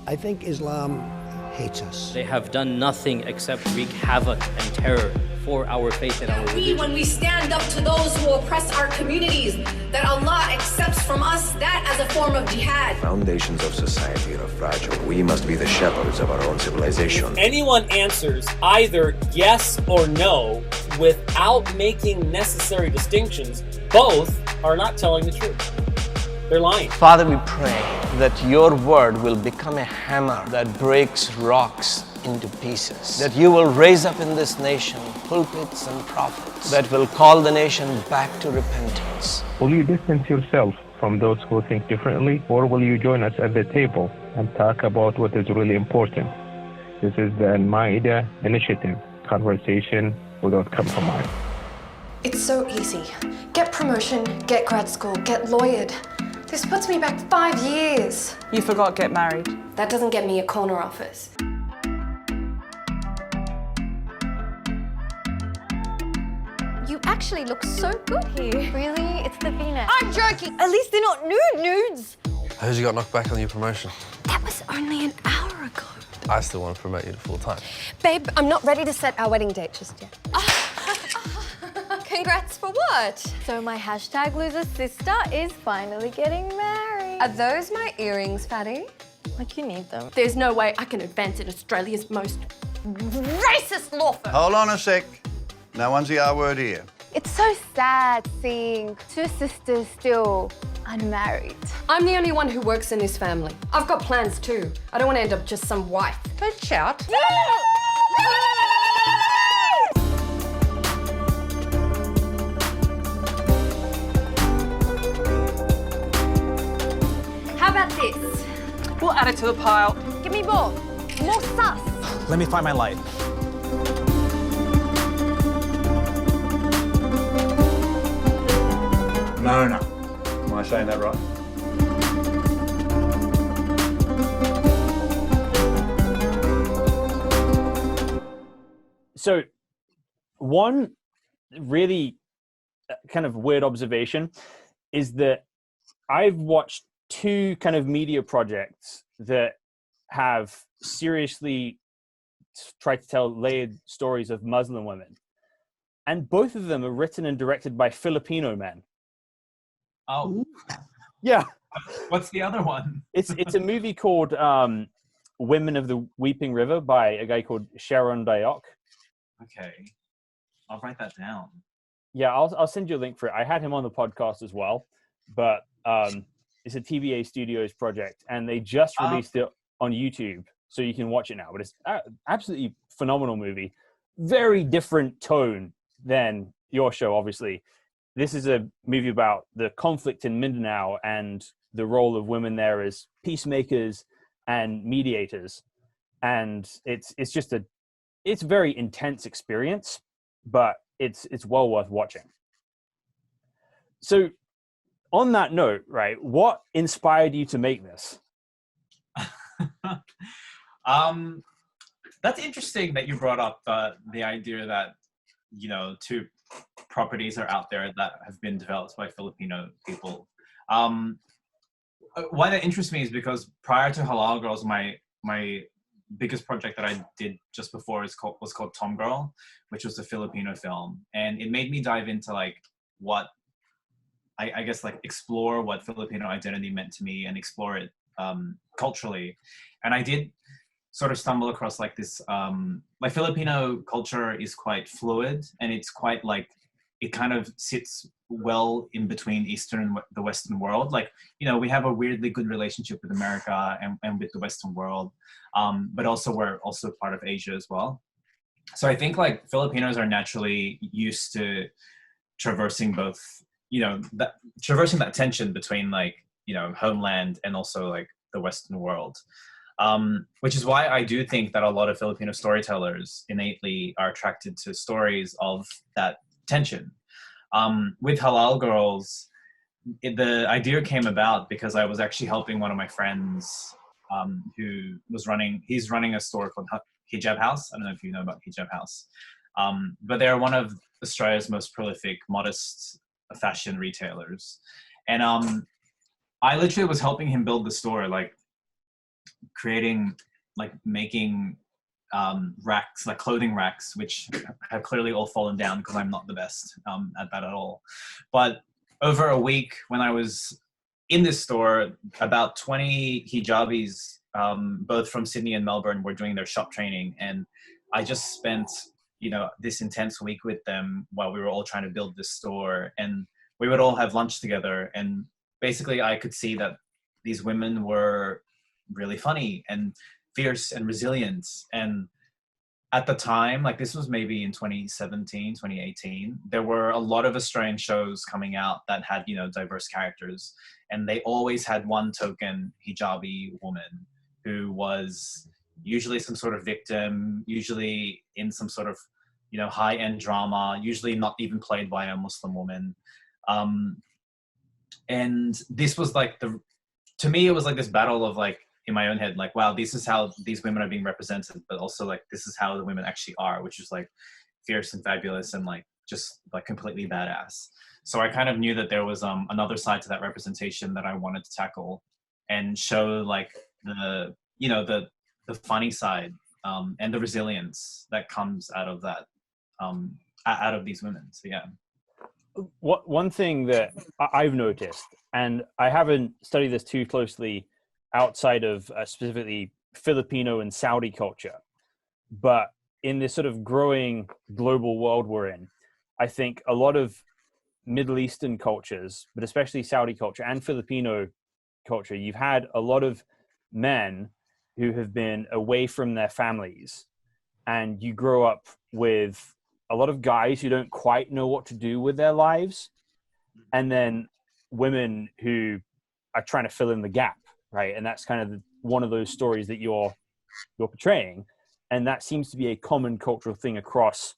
I think Islam hates us. They have done nothing except wreak havoc and terror for our faith and our religion. When we stand up to those who oppress our communities, that Allah accepts from us that as a form of jihad. Foundations of society are fragile. We must be the shepherds of our own civilization. If anyone answers either yes or no without making necessary distinctions, both are not telling the truth. They're lying. Father, we pray that your word will become a hammer that breaks rocks into pieces. That you will raise up in this nation pulpits and prophets that will call the nation back to repentance. Will you distance yourself from those who think differently, or will you join us at the table and talk about what is really important? This is the Al-Ma'idah initiative, conversation without compromise. It's so easy. Get promotion, get grad school, get lawyered. This puts me back 5 years. You forgot get married. That doesn't get me a corner office. You actually look so good here. Really? It's the V-neck. I'm joking. At least they're not nudes. I heard you got knocked back on your promotion. That was only an hour ago. I still want to promote you to full-time. Babe, I'm not ready to set our wedding date just yet. Congrats for what? So my hashtag loser sister is finally getting married. Are those my earrings, Fatty? Like you need them. There's no way I can advance in Australia's most racist law firm. Hold on a sec. No one's the R word here. It's so sad seeing two sisters still unmarried. I'm the only one who works in this family. I've got plans too. I don't want to end up just some wife. Don't shout. How about this? We'll add it to the pile. Give me more. More sus. Let me find my light. Mona. Am I saying that right? So, one really kind of weird observation is that I've watched two kind of media projects that have seriously tried to tell layered stories of Muslim women. And both of them are written and directed by Filipino men. Oh. Yeah. What's the other one? It's a movie called Women of the Weeping River by a guy called Sharon Dayok. Okay. I'll write that down. Yeah, I'll send you a link for it. I had him on the podcast as well, but it's a TVA Studios project, and they just released it on YouTube, so you can watch it now. But it's absolutely phenomenal movie. Very different tone than your show, obviously. This is a movie about the conflict in Mindanao and the role of women there as peacemakers and mediators. And it's a very intense experience, but it's well worth watching. So on that note, right, what inspired you to make this? That's interesting that you brought up the idea that, you know, two properties are out there that have been developed by Filipino people. Why that interests me is because prior to Halal Gurls, my biggest project that I did just before was called Tom Girl, which was a Filipino film, and it made me dive into like what I guess like explore what Filipino identity meant to me and explore it culturally. And I did sort of stumble across like this like Filipino culture is quite fluid, and it's quite like it kind of sits well in between Eastern and the Western world. Like, you know, we have a weirdly good relationship with America and with the Western world, but also we're also part of Asia as well. So I think like Filipinos are naturally used to traversing both, you know, traversing that tension between like, you know, homeland and also like the Western world. Which is why I do think that a lot of Filipino storytellers innately are attracted to stories of that tension. With Halal Gurls, the idea came about because I was actually helping one of my friends he's running a store called Hijab House. I don't know if you know about Hijab House. But they're one of Australia's most prolific modest fashion retailers. And I literally was helping him build the store. Like, creating, like making racks, like clothing racks, which have clearly all fallen down because I'm not the best at that at all. But over a week when I was in this store, about 20 hijabis, both from Sydney and Melbourne, were doing their shop training, and I just spent, you know, this intense week with them while we were all trying to build this store, and we would all have lunch together, and basically I could see that these women were really funny and fierce and resilient. And at the time, like this was maybe in 2017, 2018, there were a lot of Australian shows coming out that had, you know, diverse characters, and they always had one token hijabi woman who was usually some sort of victim, usually in some sort of, you know, high-end drama, usually not even played by a Muslim woman. And this was like to me, it was like this battle of like, in my own head, like, wow, this is how these women are being represented, but also like, this is how the women actually are, which is like fierce and fabulous and like, just like completely badass. So I kind of knew that there was another side to that representation that I wanted to tackle and show like the, you know, the funny side and the resilience that comes out of that, out of these women. So yeah. One thing that I've noticed, and I haven't studied this too closely outside of specifically Filipino and Saudi culture, but in this sort of growing global world we're in, I think a lot of Middle Eastern cultures, but especially Saudi culture and Filipino culture, you've had a lot of men who have been away from their families, and you grow up with a lot of guys who don't quite know what to do with their lives, and then women who are trying to fill in the gap, right? And that's kind of one of those stories that you're portraying, and that seems to be a common cultural thing across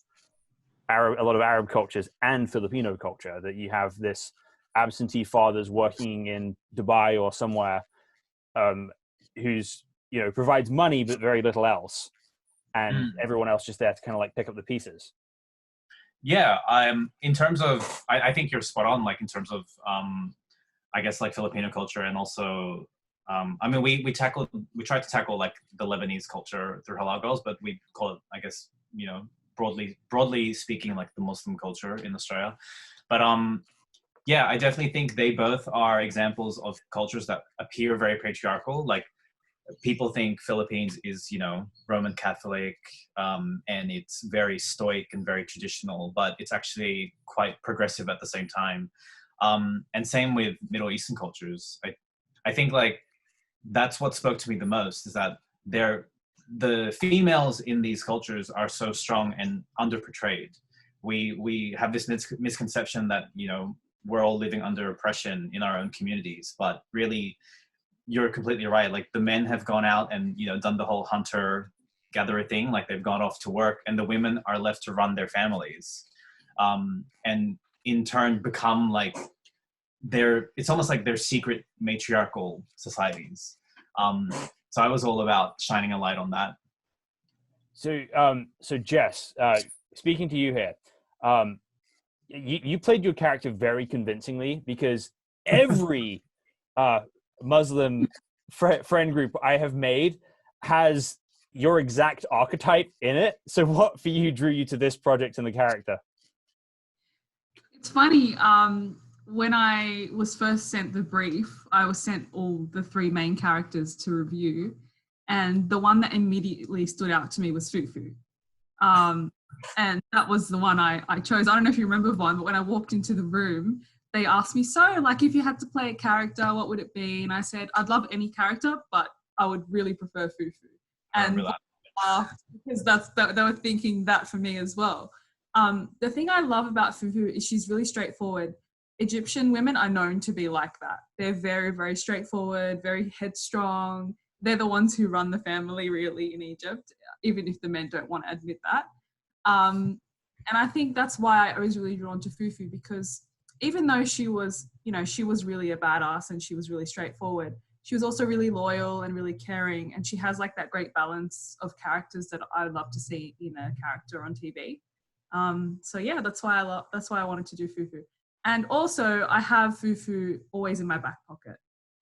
a lot of Arab cultures and Filipino culture, that you have this absentee fathers working in Dubai or somewhere, who's, you know, provides money but very little else, and everyone else just there to kind of like pick up the pieces. Yeah, in terms of, I think you're spot on, like in terms of, I guess like Filipino culture, and also, I mean, we tried to tackle like the Lebanese culture through Halal Girls, but we call it, I guess, you know, broadly speaking, like the Muslim culture in Australia. But yeah, I definitely think they both are examples of cultures that appear very patriarchal. Like, people think Philippines is, you know, Roman Catholic, and it's very stoic and very traditional, but it's actually quite progressive at the same time. And same with Middle Eastern cultures. I think like that's what spoke to me the most, is that the females in these cultures are so strong and underportrayed. We have this misconception that, you know, we're all living under oppression in our own communities, but really, you're completely right. Like, the men have gone out and, you know, done the whole hunter-gatherer thing. Like, they've gone off to work, and the women are left to run their families, and in turn become like it's almost like their secret matriarchal societies. So I was all about shining a light on that. So Jess, speaking to you here, you played your character very convincingly, because every Muslim friend group I have made has your exact archetype in it. So what for you drew you to this project and the character? It's funny, when I was first sent the brief, I was sent all the three main characters to review, and the one that immediately stood out to me was Fufu. And that was the one I chose. I don't know if you remember, Vonne, but when I walked into the room, they asked me, so, like, if you had to play a character, what would it be? And I said, I'd love any character, but I would really prefer Fufu. And because they were thinking that for me as well. The thing I love about Fufu is she's really straightforward. Egyptian women are known to be like that. They're very, very straightforward, very headstrong. They're the ones who run the family, really, in Egypt, even if the men don't want to admit that. And I think that's why I was really drawn to Fufu, because even though she was, you know, she was really a badass and she was really straightforward, she was also really loyal and really caring, and she has like that great balance of characters that I love to see in a character on TV. So yeah, that's why I wanted to do Fufu. And also, I have Fufu always in my back pocket.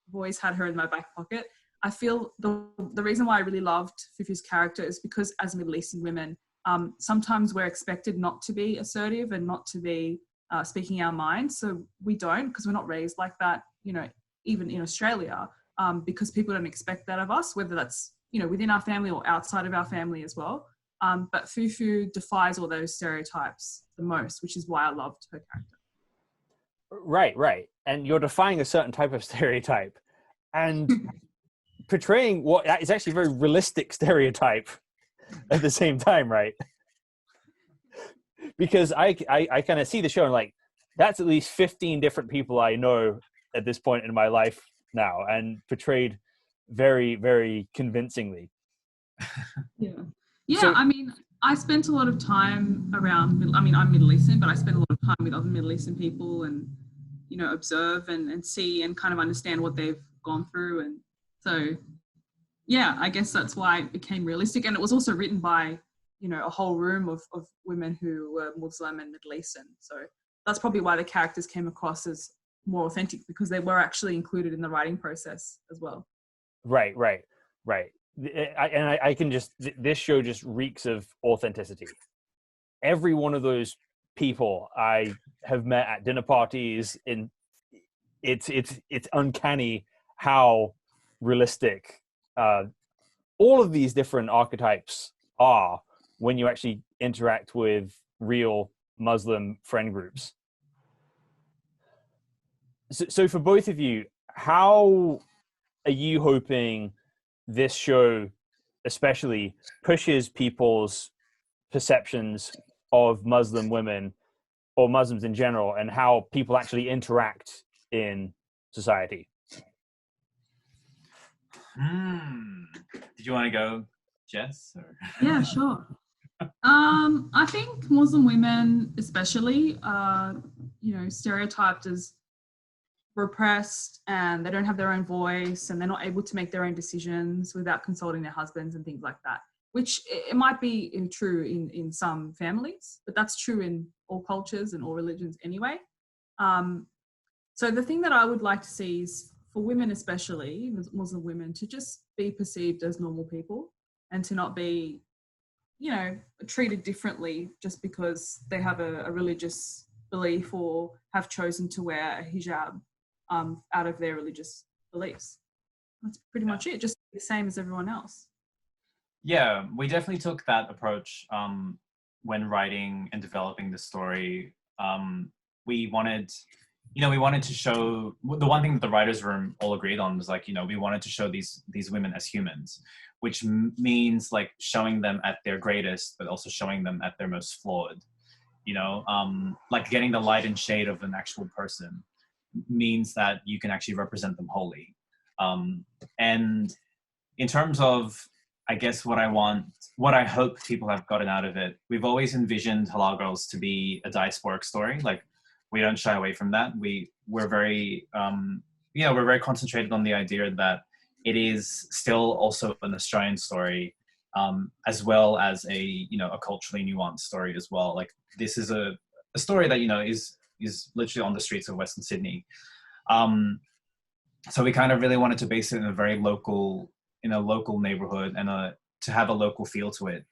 I've always had her in my back pocket. I feel the reason why I really loved Fufu's character is because as Middle Eastern women, sometimes we're expected not to be assertive and not to be speaking our mind. So we don't, because we're not raised like that, you know, even in Australia, because people don't expect that of us, whether that's, you know, within our family or outside of our family as well. But Fufu defies all those stereotypes the most, which is why I loved her character. Right. And you're defying a certain type of stereotype and portraying what is actually a very realistic stereotype at the same time, right? Because I kind of see the show and like, that's at least 15 different people I know at this point in my life now, and portrayed very, very convincingly. Yeah, I mean, I spent a lot of time around, I mean, I'm Middle Eastern, but I spent a lot of time with other Middle Eastern people and, you know, observe and see and kind of understand what they've gone through. And so, yeah, I guess that's why it became realistic. And it was also written by, you know, a whole room of women who were Muslim and Middle Eastern. So that's probably why the characters came across as more authentic, because they were actually included in the writing process as well. Right. I can just, this show just reeks of authenticity. Every one of those people I have met at dinner parties, it's uncanny how realistic all of these different archetypes are when you actually interact with real Muslim friend groups. So for both of you, how are you hoping this show especially pushes people's perceptions of Muslim women or Muslims in general, and how people actually interact in society? Did you want to go, Jess? Or? Yeah, sure. I think Muslim women especially are, you know, stereotyped as repressed, and they don't have their own voice, and they're not able to make their own decisions without consulting their husbands and things like that, which it might be true in some families, but that's true in all cultures and all religions anyway. So the thing that I would like to see is for women, especially Muslim women, to just be perceived as normal people and to not be, you know, treated differently just because they have a religious belief or have chosen to wear a hijab out of their religious beliefs. That's pretty much it, just the same as everyone else. Yeah, we definitely took that approach when writing and developing the story. We wanted to show, the one thing that the writers' room all agreed on was like, you know, we wanted to show these women as humans, which means like showing them at their greatest, but also showing them at their most flawed. You know, like getting the light and shade of an actual person means that you can actually represent them wholly. And in terms of, I guess, what I hope people have gotten out of it, we've always envisioned Halal Girls to be a diasporic story. Like, we don't shy away from that. We're very, we're very concentrated on the idea that it is still also an Australian story, as well as a culturally nuanced story as well. Like, this is a story that, you know, is literally on the streets of Western Sydney. So we kind of really wanted to base it in a local neighborhood and to have a local feel to it.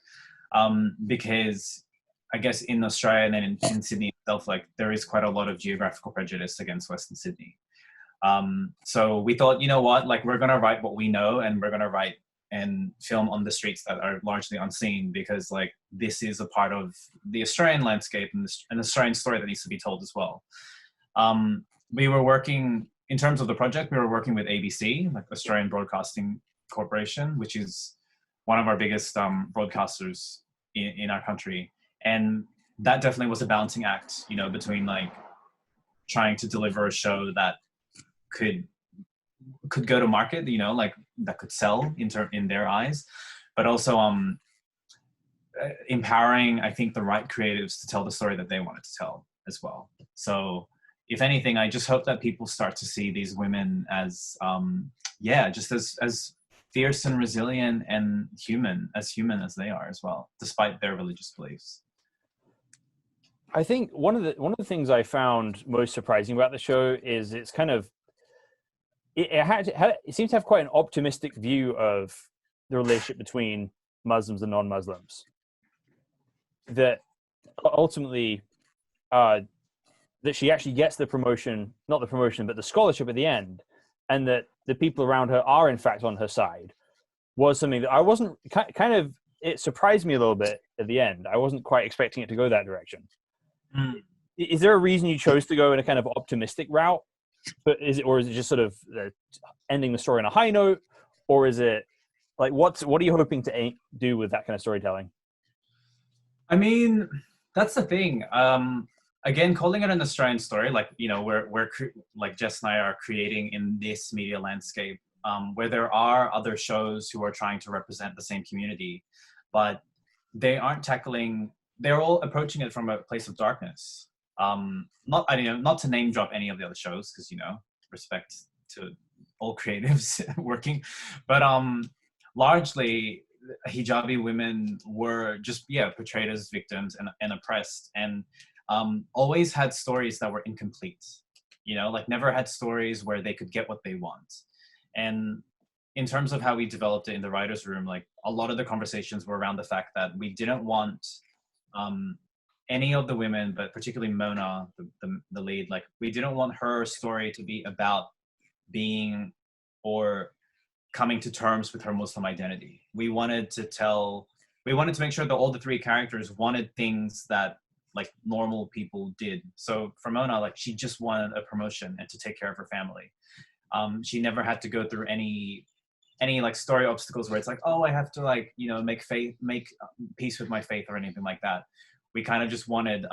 Because I guess in Australia and in Sydney itself, like, there is quite a lot of geographical prejudice against Western Sydney. So we thought, you know what, like, we're going to write what we know, and we're going to write and film on the streets that are largely unseen, because like, this is a part of the Australian landscape and an Australian story that needs to be told as well. We were working, in terms of the project, we were working with ABC, like Australian Broadcasting Corporation, which is one of our biggest broadcasters in our country. And that definitely was a balancing act, you know, between like trying to deliver a show that could go to market, you know, like that could sell in their eyes, but also empowering, I think, the right creatives to tell the story that they wanted to tell as well. So if anything, I just hope that people start to see these women as, just as fierce and resilient and human as they are as well, despite their religious beliefs. I think one of the things I found most surprising about the show is it's kind of it seems to have quite an optimistic view of the relationship between Muslims and non-Muslims. That ultimately, that she actually gets the promotion, not the promotion, but the scholarship at the end, and that the people around her are in fact on her side, was something that I wasn't kind of, it surprised me a little bit at the end. I wasn't quite expecting it to go that direction. Is there a reason you chose to go in a kind of optimistic route? But is it just sort of ending the story on a high note, or is it like what are you hoping to do with that kind of storytelling? I mean, that's the thing. Again, calling it an Australian story, like, you know, we're like Jess and I are creating in this media landscape, where there are other shows who are trying to represent the same community, but they aren't tackling. They're all approaching it from a place of darkness. Not to name drop any of the other shows, because, you know, respect to all creatives working, but largely hijabi women were just portrayed as victims and oppressed, and always had stories that were incomplete, you know, like never had stories where they could get what they want. And in terms of how we developed it in the writers' room, like a lot of the conversations were around the fact that we didn't want any of the women, but particularly Mona, the lead, like we didn't want her story to be about being or coming to terms with her Muslim identity. We wanted to make sure that all the three characters wanted things that like normal people did. So for Mona, like she just wanted a promotion and to take care of her family. She never had to go through any like story obstacles where it's like, oh, I have to like, you know, make peace with my faith or anything like that. We kind of just wanted,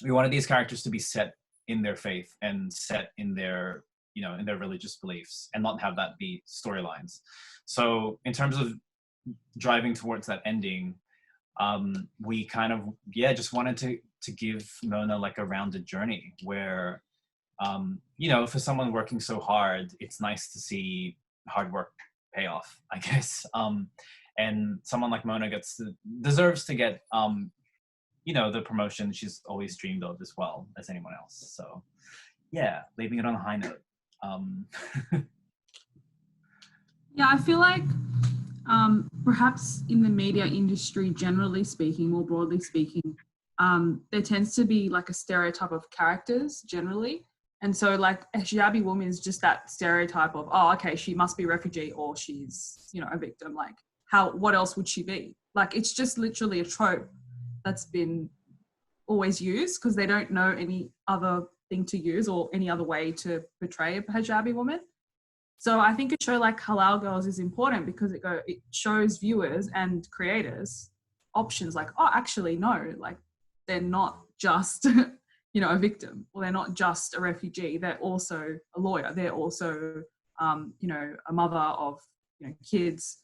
we wanted these characters to be set in their faith and set in their, you know, in their religious beliefs, and not have that be storylines. So in terms of driving towards that ending, we kind of, just wanted to give Mona like a rounded journey where, you know, for someone working so hard, it's nice to see hard work pay off, I guess. And someone like Mona deserves to get, you know, the promotion she's always dreamed of as well as anyone else. So yeah, leaving it on a high note. Yeah, I feel like perhaps in the media industry, generally speaking, more broadly speaking, there tends to be like a stereotype of characters generally. And so like a hijabi woman is just that stereotype of, oh, okay, she must be a refugee or she's, you know, a victim. Like what else would she be? Like, it's just literally a trope that's been always used because they don't know any other thing to use or any other way to portray a hijabi woman. So I think a show like Halal Girls is important because it shows viewers and creators options like, oh, actually, no, like they're not just, you know, a victim, or they're not just a refugee. They're also a lawyer. They're also, you know, a mother of, you know, kids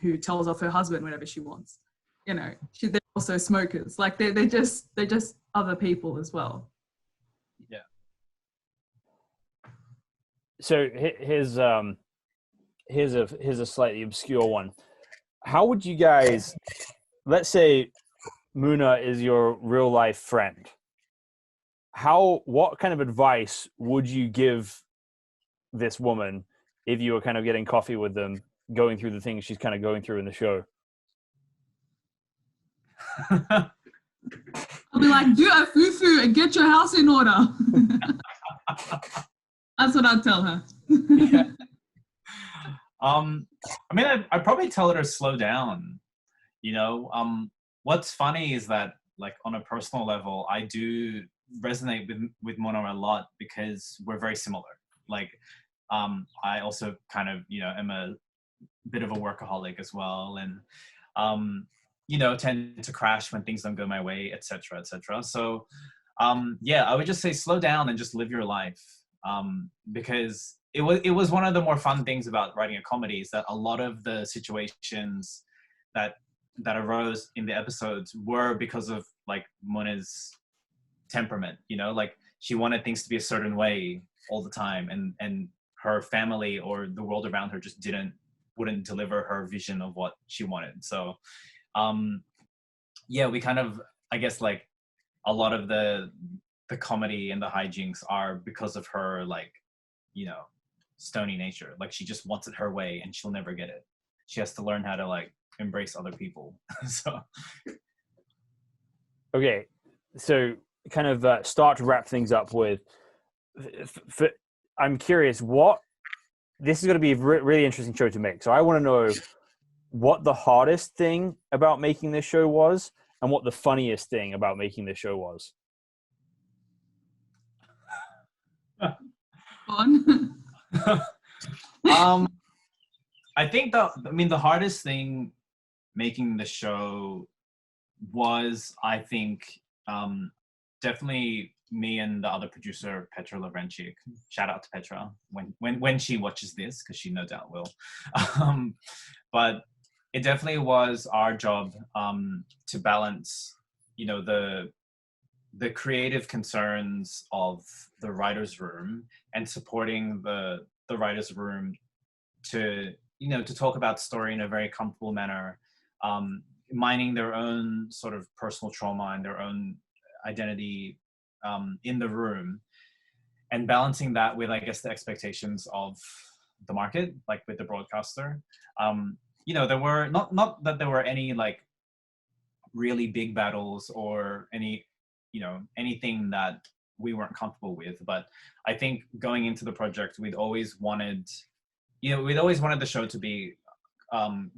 who tells off her husband whenever she wants. You know, they're also smokers. Like they're just other people as well. Yeah. So here's a slightly obscure one. How would you guys, let's say Muna is your real life friend, what kind of advice would you give this woman if you were kind of getting coffee with them, going through the things she's kind of going through in the show? I'll be like, do a fufu and get your house in order. That's what I'd tell her. Yeah. I mean, I'd probably tell her to slow down. You know, what's funny is that, like, on a personal level, I do resonate with Mona a lot because we're very similar. Like, I also kind of, you know, am a bit of a workaholic as well, and you know, tend to crash when things don't go my way, etc., etc. So, yeah, I would just say slow down and just live your life. Because it was one of the more fun things about writing a comedy is that a lot of the situations that arose in the episodes were because of like Mona's temperament, you know, like she wanted things to be a certain way all the time, and her family or the world around her just wouldn't deliver her vision of what she wanted. So yeah, we kind of, I guess, like a lot of the comedy and the hijinks are because of her, like, you know, stony nature. Like she just wants it her way and she'll never get it. She has to learn how to like embrace other people. So okay, so kind of start to wrap things up with I'm curious, this is going to be a really interesting show to make. So I want to know what the hardest thing about making this show was and what the funniest thing about making this show was. Fun. I think the hardest thing making the show was, I think, definitely me and the other producer, Petra Lavrentiuk. Shout out to Petra when she watches this, because she no doubt will. But it definitely was our job to balance, the creative concerns of the writer's room and supporting the writer's room to talk about story in a very comfortable manner, mining their own sort of personal trauma and their own identity in the room, and balancing that with, I guess, the expectations of the market, like with the broadcaster. There were not that there were any like really big battles or anything that we weren't comfortable with, but I think going into the project, we'd always wanted the show to be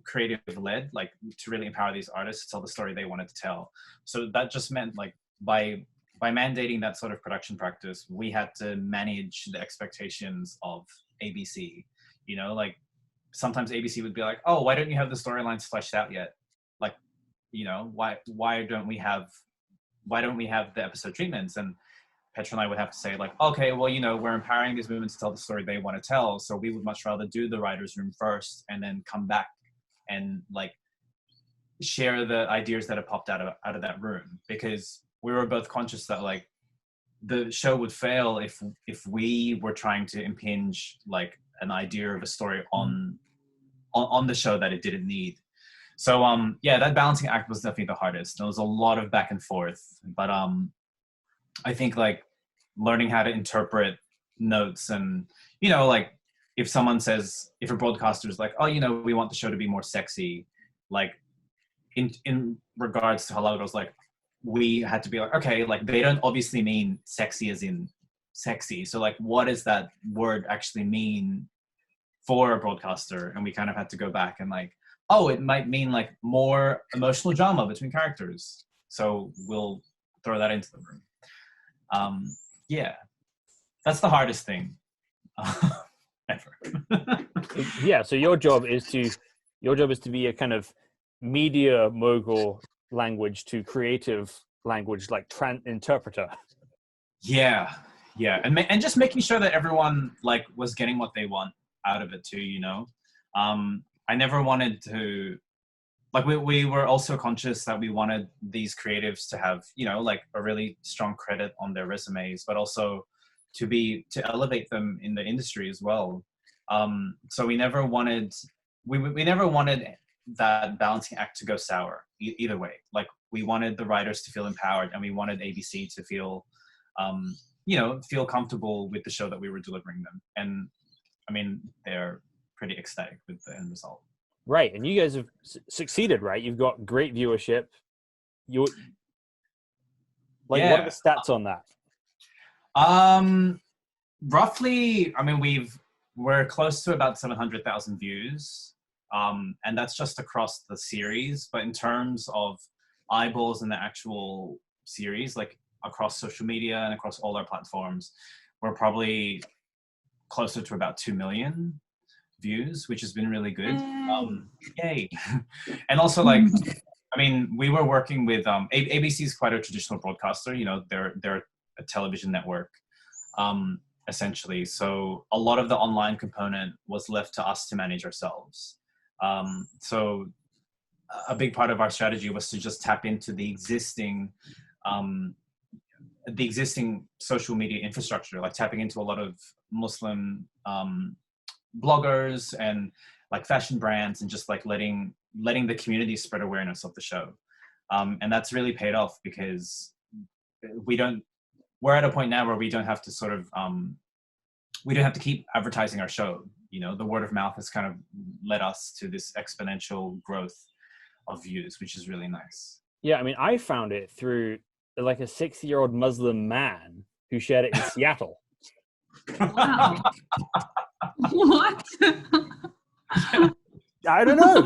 creative led, like to really empower these artists to tell the story they wanted to tell. So that just meant like by mandating that sort of production practice, we had to manage the expectations of ABC. Like sometimes ABC would be like, oh, why don't you have the storylines fleshed out yet? Like, why don't we have the episode treatments? And Petra and I would have to say like, okay, well, we're empowering these women to tell the story they want to tell. So we would much rather do the writer's room first and then come back and like share the ideas that have popped out of that room, because we were both conscious that like the show would fail if we were trying to impinge like an idea of a story on the show that it didn't need. So that balancing act was definitely the hardest. There was a lot of back and forth, but I think like learning how to interpret notes and like if a broadcaster is like, oh, we want the show to be more sexy, like in regards to Halal Gurls, like we had to be like, okay, like they don't obviously mean sexy as in sexy, so like what does that word actually mean for a broadcaster? And we kind of had to go back and like, oh, it might mean like more emotional drama between characters, so we'll throw that into the room. That's the hardest thing ever. Yeah, so your job is to be a kind of media mogul language to creative language, like interpreter. Yeah, and just making sure that everyone like was getting what they want out of it too. I never wanted to, like we were also conscious that we wanted these creatives to have like a really strong credit on their resumes, but also to elevate them in the industry as well. So we never wanted that balancing act to go sour either way. Like we wanted the writers to feel empowered, and we wanted ABC to feel feel comfortable with the show that we were delivering them. And I mean, they're pretty ecstatic with the end result. Right, and you guys have succeeded, right? You've got great viewership. What are the stats on that? Roughly, I mean, we're close to about 700,000 views, and that's just across the series. But in terms of eyeballs in the actual series, like across social media and across all our platforms, we're probably closer to about 2 million views, which has been really good. Yay. And also like, I mean, we were working with ABC is quite a traditional broadcaster, they're a television network essentially, so a lot of the online component was left to us to manage ourselves. So a big part of our strategy was to just tap into the existing social media infrastructure, like tapping into a lot of Muslim bloggers and like fashion brands, and just like letting the community spread awareness of the show. And that's really paid off, because we're at a point now where we don't have to sort of we didn't have to keep advertising our show. You know, the word of mouth has kind of led us to this exponential growth of views, which is really nice. Yeah, I mean, I found it through like a 60-year-old Muslim man who shared it in Seattle. Wow. What? I don't know.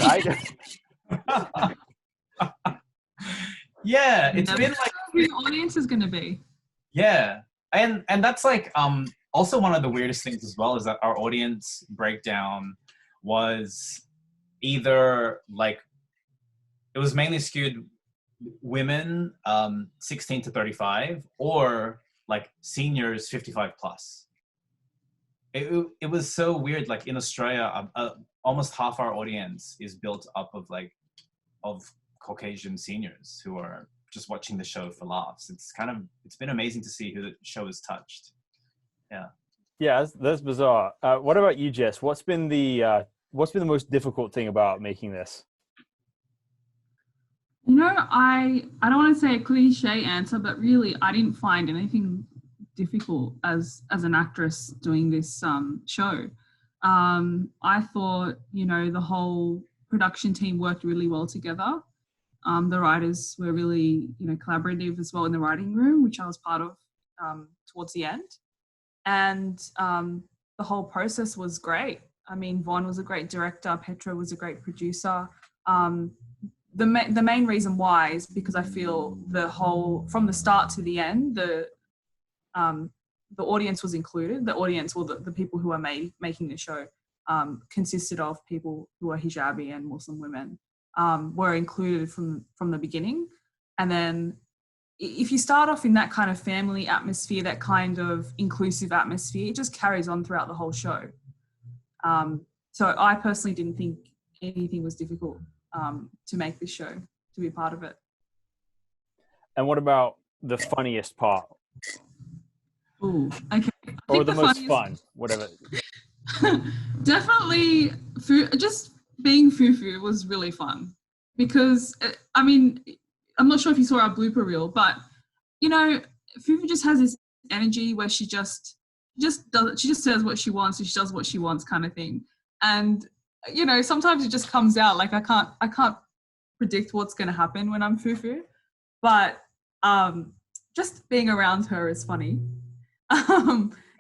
Yeah, it's been like who your audience is going to be. Yeah, and that's like also one of the weirdest things as well is that our audience breakdown was either like it was mainly skewed women 16 to 35 or like seniors 55 plus. It was so weird. Like in Australia, almost half our audience is built up of Caucasian seniors who are just watching the show for laughs. It's been amazing to see who the show has touched. Yeah. Yeah, that's bizarre. What about you, Jess? What's been the most difficult thing about making this? You know, I don't want to say a cliche answer, but really I didn't find anything difficult as an actress doing this show. I thought, you know, the whole production team worked really well together. The writers were really, you know, collaborative as well in the writing room, which I was part of towards the end. And the whole process was great. I mean, Vonne was a great director. Petra was a great producer. The main reason why is because I feel from the start to the end, the audience was included. The audience, or the people who are making the show, consisted of people who are hijabi and Muslim women, were included from the beginning. And then if you start off in that kind of family atmosphere, that kind of inclusive atmosphere, it just carries on throughout the whole show. So I personally didn't think anything was difficult to make this show, to be part of it. And what about the funniest part? Ooh, okay. Or the most fun, whatever. Definitely, just being Fufu was really fun because, I mean, I'm not sure if you saw our blooper reel, but, you know, Fufu just has this energy where she just says what she wants and she does what she wants kind of thing. And, you know, sometimes it just comes out. Like I can't predict what's going to happen when I'm Fufu, but just being around her is funny.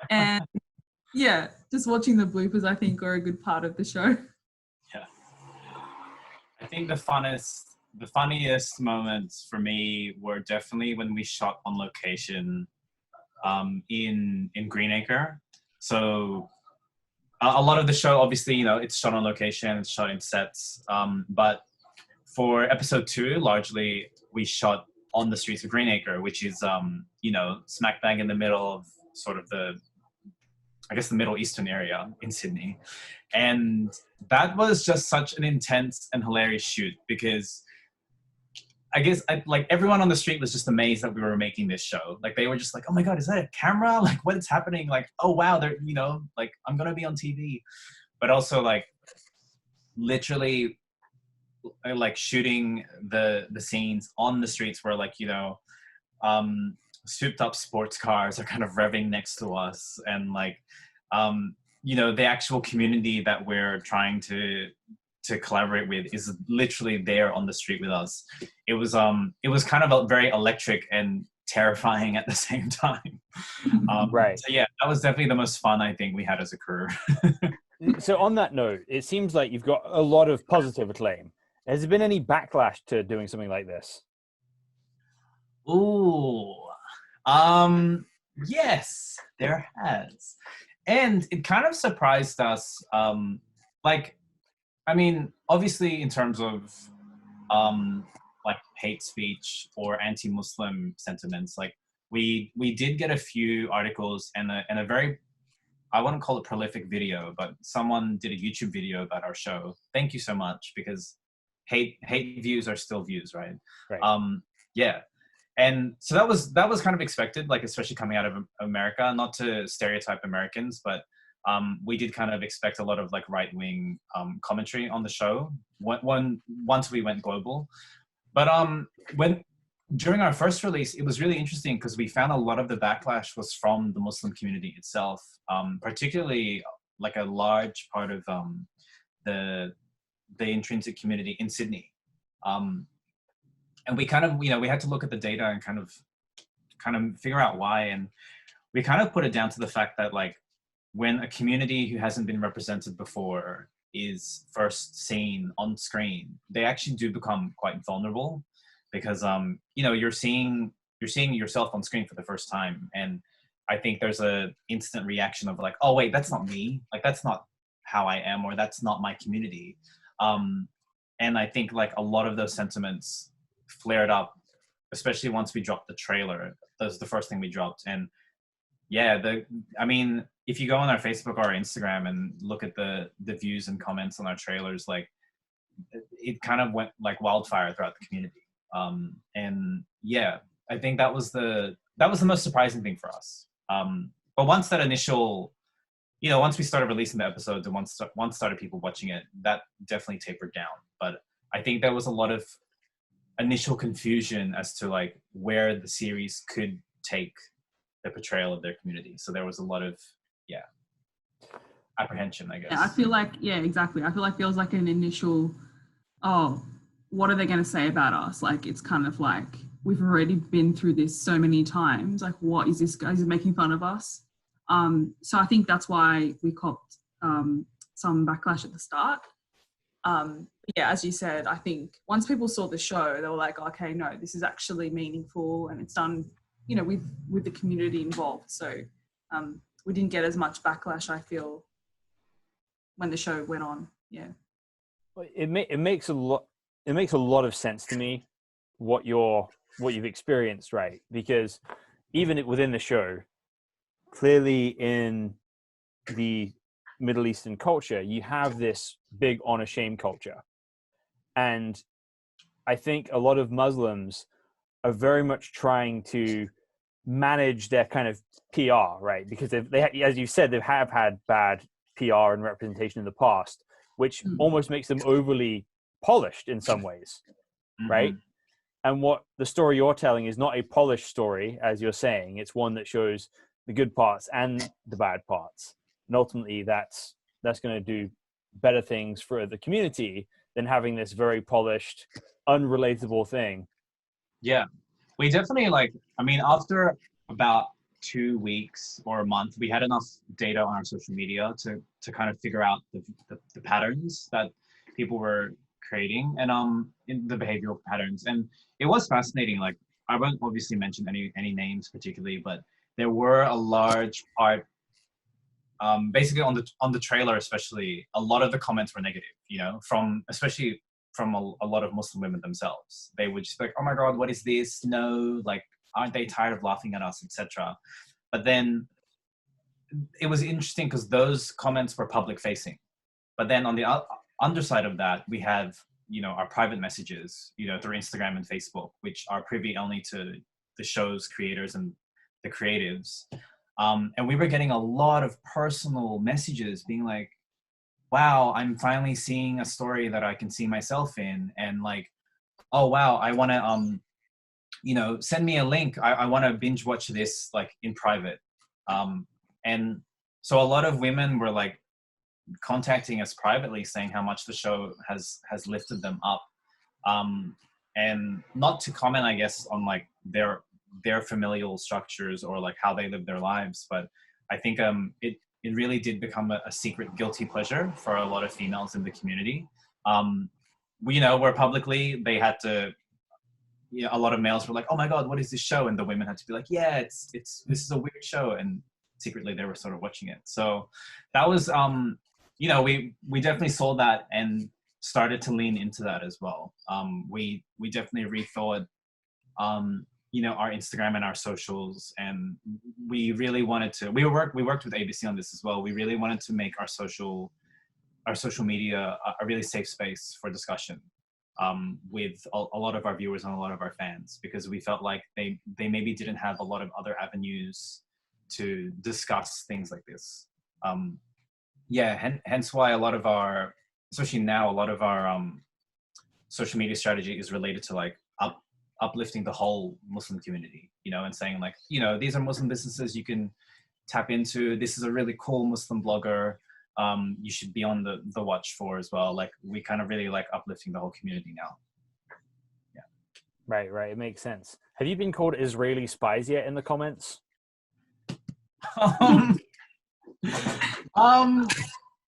And yeah, just watching the bloopers, I think, are a good part of the show. Yeah. I think the funniest moments for me were definitely when we shot on location in Greenacre. So a lot of the show, obviously, you know, it's shot on location, it's shot in sets. But for episode 2, largely we shot on the streets of Greenacre, which is, you know, smack bang in the middle of sort of the Middle Eastern area in Sydney. And that was just such an intense and hilarious shoot because I guess like everyone on the street was just amazed that we were making this show. Like they were just like, oh my God, is that a camera? Like what is happening? Like, oh wow, they're, you know, like I'm going to be on TV. But also like literally like shooting the scenes on the streets where like, you know, souped up sports cars are kind of revving next to us. And like, you know, the actual community that we're trying to collaborate with is literally there on the street with us. It was kind of very electric and terrifying at the same time. Right. So yeah, that was definitely the most fun I think we had as a crew. So on that note, it seems like you've got a lot of positive acclaim. Has there been any backlash to doing something like this? Ooh, yes, there has. And it kind of surprised us. Like, I mean, obviously in terms of like hate speech or anti-Muslim sentiments, like we did get a few articles and a very, I wouldn't call it prolific video, but someone did a YouTube video about our show. Thank you so much, because hate views are still views, right? Right. Yeah. And so that was kind of expected, like especially coming out of America, not to stereotype Americans, but we did kind of expect a lot of like right-wing commentary on the show once we went global. But when during our first release, it was really interesting because we found a lot of the backlash was from the Muslim community itself, particularly like a large part of the intrinsic community in Sydney. And we kind of, we had to look at the data and kind of figure out why. And we kind of put it down to the fact that like when a community who hasn't been represented before is first seen on screen, they actually do become quite vulnerable because, you're seeing yourself on screen for the first time. And I think there's a instant reaction of like, oh wait, that's not me. Like, that's not how I am, or that's not my community. And I think like a lot of those sentiments flared up, especially once we dropped the trailer. That was the first thing we dropped. And yeah, if you go on our Facebook or our Instagram and look at the views and comments on our trailers, like it kind of went like wildfire throughout the community. And yeah, I think that was the most surprising thing for us. But once that initial, once we started releasing the episodes and once started people watching it, that definitely tapered down. But I think there was a lot of initial confusion as to like where the series could take the portrayal of their community. So there was a lot of, apprehension, I guess. Yeah, I feel like, exactly. I feel like there was like an initial, oh, what are they going to say about us? Like, it's kind of like, we've already been through this so many times. Like, what is this guy? Is he making fun of us? So I think that's why we copped some backlash at the start. Yeah, as you said, I think once people saw the show, they were like, okay, no, this is actually meaningful and it's done, with the community involved. So we didn't get as much backlash, I feel, when the show went on. Yeah. It makes a lot of sense to me what you've experienced, right? Because even within the show, clearly in the Middle Eastern culture, you have this big honor shame culture. And I think a lot of Muslims are very much trying to manage their kind of PR, right? Because they, as you said, they have had bad PR and representation in the past, which almost makes them overly polished in some ways, right? And what the story you're telling is not a polished story, as you're saying. It's one that shows the good parts and the bad parts. And ultimately, that's going to do better things for the community than having this very polished, unrelatable thing. Yeah, we definitely after about 2 weeks or a month, we had enough data on our social media to kind of figure out the patterns that people were creating and in the behavioral patterns. And it was fascinating. Like, I won't obviously mention any names particularly, but there were a large part, basically on the trailer especially, a lot of the comments were negative, especially from a lot of Muslim women themselves. They would just be like, oh my God, what is this? No, like, aren't they tired of laughing at us, etc. But then it was interesting because those comments were public facing. But then on the underside of that, we have, our private messages, through Instagram and Facebook, which are privy only to the show's creators and the creatives. And we were getting a lot of personal messages being like, wow, I'm finally seeing a story that I can see myself in. And like, oh, wow, I want to, send me a link. I want to binge watch this like in private. And so a lot of women were like contacting us privately saying how much the show has lifted them up. And not to comment, I guess, on like their familial structures or like how they live their lives, but I think it really did become a secret guilty pleasure for a lot of females in the community. Where publicly they had to, a lot of males were like, oh my God, what is this show? And the women had to be like, yeah, this is a weird show. And secretly they were sort of watching it. So that was, we definitely saw that and started to lean into that as well. We definitely rethought, our Instagram and our socials, and we really wanted to. We worked with ABC on this as well. We really wanted to make our social media a really safe space for discussion with a lot of our viewers and a lot of our fans, because we felt like they maybe didn't have a lot of other avenues to discuss things like this. Hence why a lot of our social media strategy is related to like uplifting the whole Muslim community, you know, and saying like, you know, these are Muslim businesses you can tap into. This is a really cool Muslim blogger. You should be on the watch for as well. Like we kind of really like uplifting the whole community now. Yeah. Right. It makes sense. Have you been called Israeli spies yet in the comments?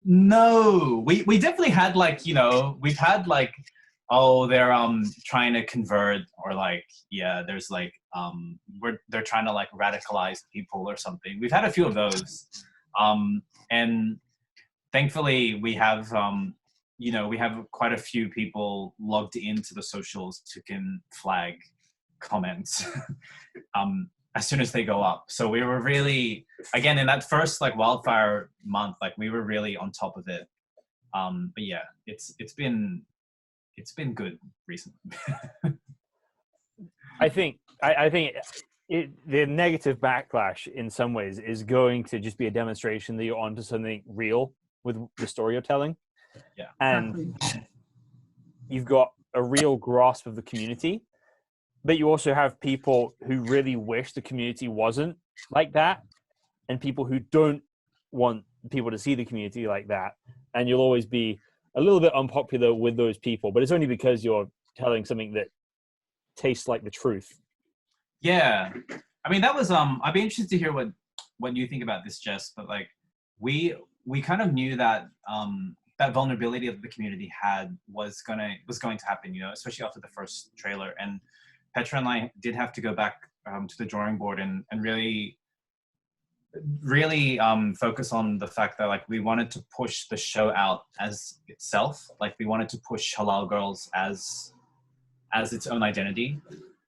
No, we definitely had like, you know, we've had like, oh, they're trying to convert, or like, yeah, there's like they're trying to like radicalize people or something. We've had a few of those, and thankfully we have you know, we have quite a few people logged into the socials who can flag comments as soon as they go up. So we were really, again, in that first like wildfire month, like we were really on top of it. But yeah, it's been good recently. I think the negative backlash in some ways is going to just be a demonstration that you're onto something real with the story you're telling. Yeah. And you've got a real grasp of the community, but you also have people who really wish the community wasn't like that, and people who don't want people to see the community like that. And you'll always be a little bit unpopular with those people, but it's only because you're telling something that tastes like the truth. Yeah. I mean, that was, I'd be interested to hear what you think about this, Jess, but like we kind of knew that, that vulnerability that the community had was going to happen, you know, especially after the first trailer. And Petra and I did have to go back to the drawing board and really focus on the fact that like we wanted to push the show out as itself. Like we wanted to push Halal Gurls as its own identity.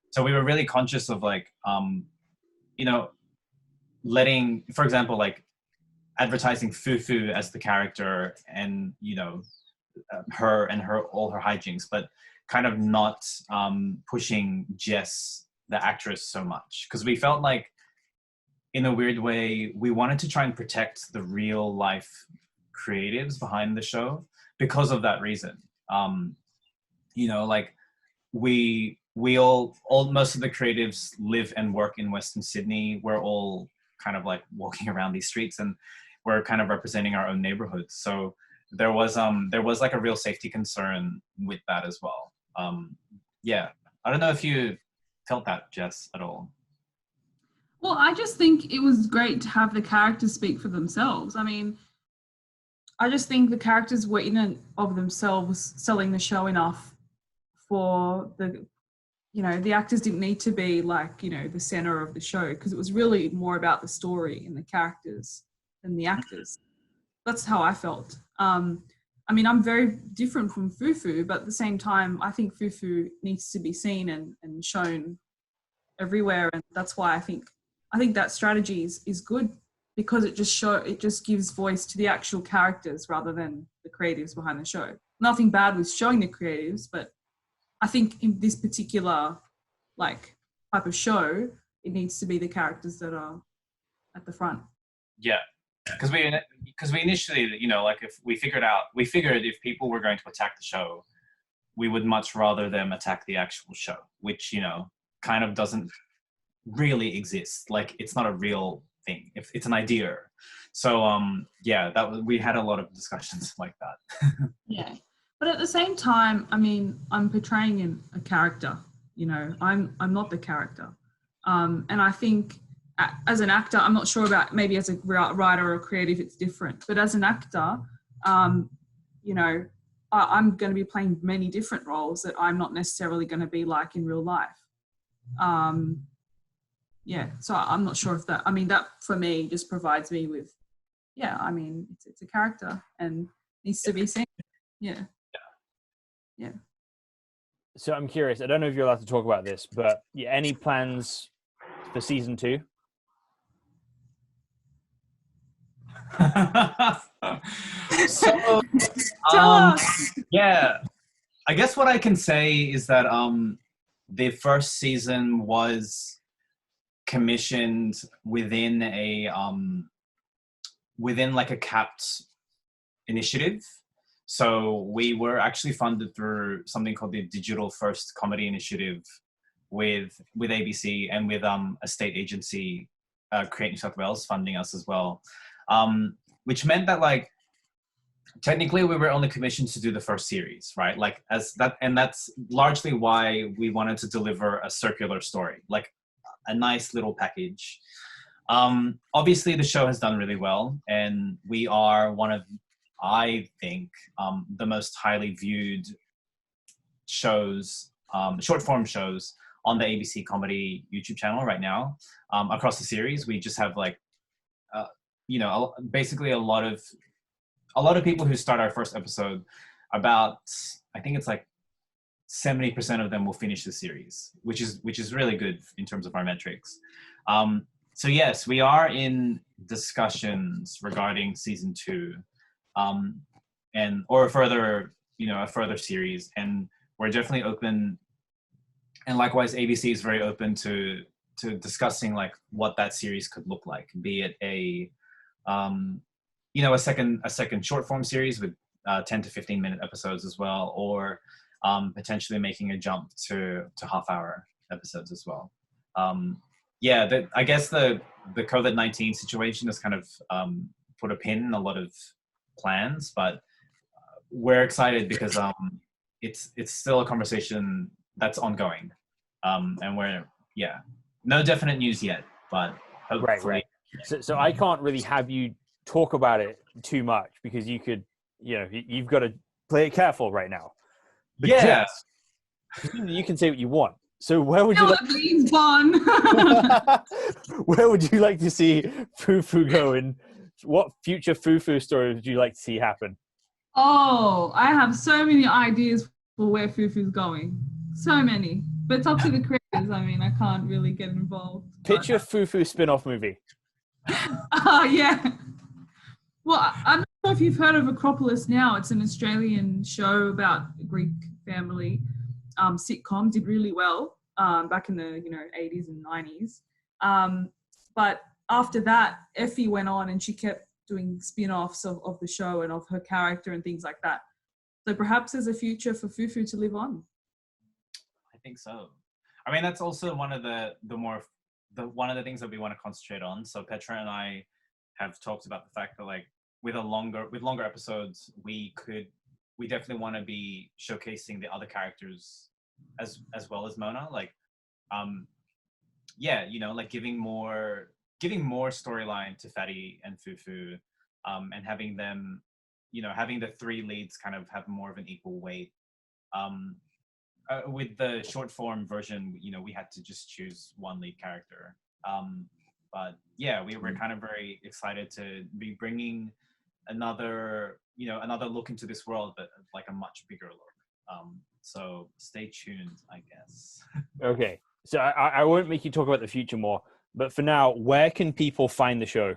So we were really conscious of like, you know, letting, for example, like advertising Fufu as the character and, you know, all her hijinks, but kind of not pushing Jess, the actress, so much. Because we felt like, in a weird way, we wanted to try and protect the real life creatives behind the show because of that reason. You know, like we all most of the creatives live and work in Western Sydney. We're all kind of like walking around these streets and we're kind of representing our own neighborhoods. So there was like a real safety concern with that as well. Yeah, I don't know if you felt that, Jess, at all. Well, I just think it was great to have the characters speak for themselves. I mean, I just think the characters were in and of themselves selling the show enough for the, you know, the actors didn't need to be like, you know, the center of the show, because it was really more about the story and the characters than the actors. That's how I felt. I mean, I'm very different from Fufu, but at the same time, I think Fufu needs to be seen and shown everywhere. And that's why I think that strategy is good, because it just gives voice to the actual characters rather than the creatives behind the show. Nothing bad with showing the creatives, but I think in this particular like type of show, it needs to be the characters that are at the front. Yeah. Because we initially, you know, like we figured if people were going to attack the show, we would much rather them attack the actual show, which, you know, kind of doesn't really exist. Like it's not a real thing. If it's an idea. So yeah, we had a lot of discussions like that. Yeah. But at the same time, I mean, I'm portraying a character, you know, I'm not the character. And I think as an actor, I'm not sure about maybe as a writer or creative, it's different. But as an actor, you know, I'm going to be playing many different roles that I'm not necessarily going to be like in real life. Yeah, so I'm not sure if that, I mean, that for me just provides me with, yeah, I mean, it's a character and needs to be seen. Yeah. Yeah. So I'm curious, I don't know if you're allowed to talk about this, but yeah, any plans for season 2? So, yeah, I guess what I can say is that the first season was commissioned within like a capped initiative. So we were actually funded through something called the Digital First Comedy Initiative, with ABC and with a state agency, Create New South Wales, funding us as well, which meant that like technically we were only commissioned to do the first series, right? Like and that's largely why we wanted to deliver a circular story, like a nice little package. Obviously the show has done really well, and we are one of, I think, the most highly viewed shows, short form shows on the ABC Comedy YouTube channel right now. Across the series, we just have like, basically a lot of people who start our first episode. About, I think it's like 70% of them will finish the series, which is really good in terms of our metrics. So yes, we are in discussions regarding season 2, or a further series, and we're definitely open. And likewise, ABC is very open to discussing like what that series could look like, be it a second short form series with 10 to 15 minute episodes as well, or potentially making a jump to half-hour episodes as well. I guess the COVID-19 situation has kind of put a pin in a lot of plans, but we're excited because it's still a conversation that's ongoing, and no definite news yet, but hopefully. Right. So I can't really have you talk about it too much because you could, you've got to play it careful right now. But yeah. Jess, you can say what you want. So where would you Please, Vonne. where would you like to see Fufu go, and what future Fufu stories would you like to see happen? Oh, I have so many ideas for where Fufu's going. So many. But it's up to the creators. I mean, I can't really get involved. Picture Fufu spin-off movie. Oh, yeah. Well, I'm not sure if you've heard of Acropolis Now. It's an Australian show about a Greek family. Sitcom, did really well back in the 80s and 90s. But after that, Effie went on and she kept doing spin-offs of the show and of her character and things like that. So perhaps there's a future for Fufu to live on. I think so. I mean, that's also one of the things that we want to concentrate on. So Petra and I have talked about the fact that like with longer episodes, we definitely want to be showcasing the other characters as well as Mona. Like, like giving more storyline to Fatty and Fufu, and having them, having the 3 leads kind of have more of an equal weight. With the short form version, we had to just choose one lead character. But yeah, we were kind of very excited to be bringing another look into this world, but like a much bigger look. So stay tuned, I guess. Okay. So I won't make you talk about the future more, but for now, where can people find the show?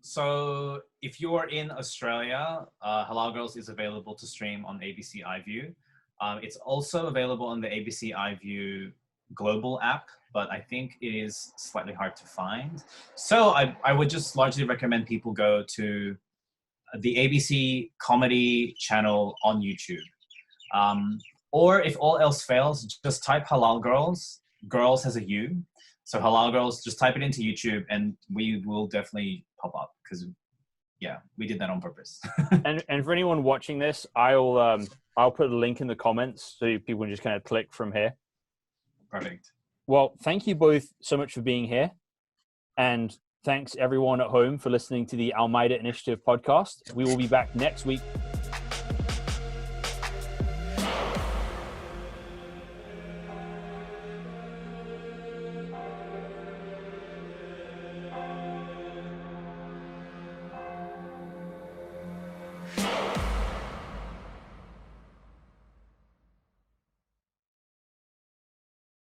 So if you're in Australia, Halal Girls is available to stream on ABC iView. It's also available on the ABC iView global app, but I think it is slightly hard to find. So I would just largely recommend people go to the ABC Comedy channel on YouTube. Or if all else fails, just type Halal Girls. Girls has a U. So Halal Girls, just type it into YouTube and we will definitely pop up because, we did that on purpose. and for anyone watching this, I'll put a link in the comments so people can just kind of click from here. Perfect. Well, thank you both so much for being here. And thanks everyone at home for listening to the Almeida Initiative podcast. We will be back next week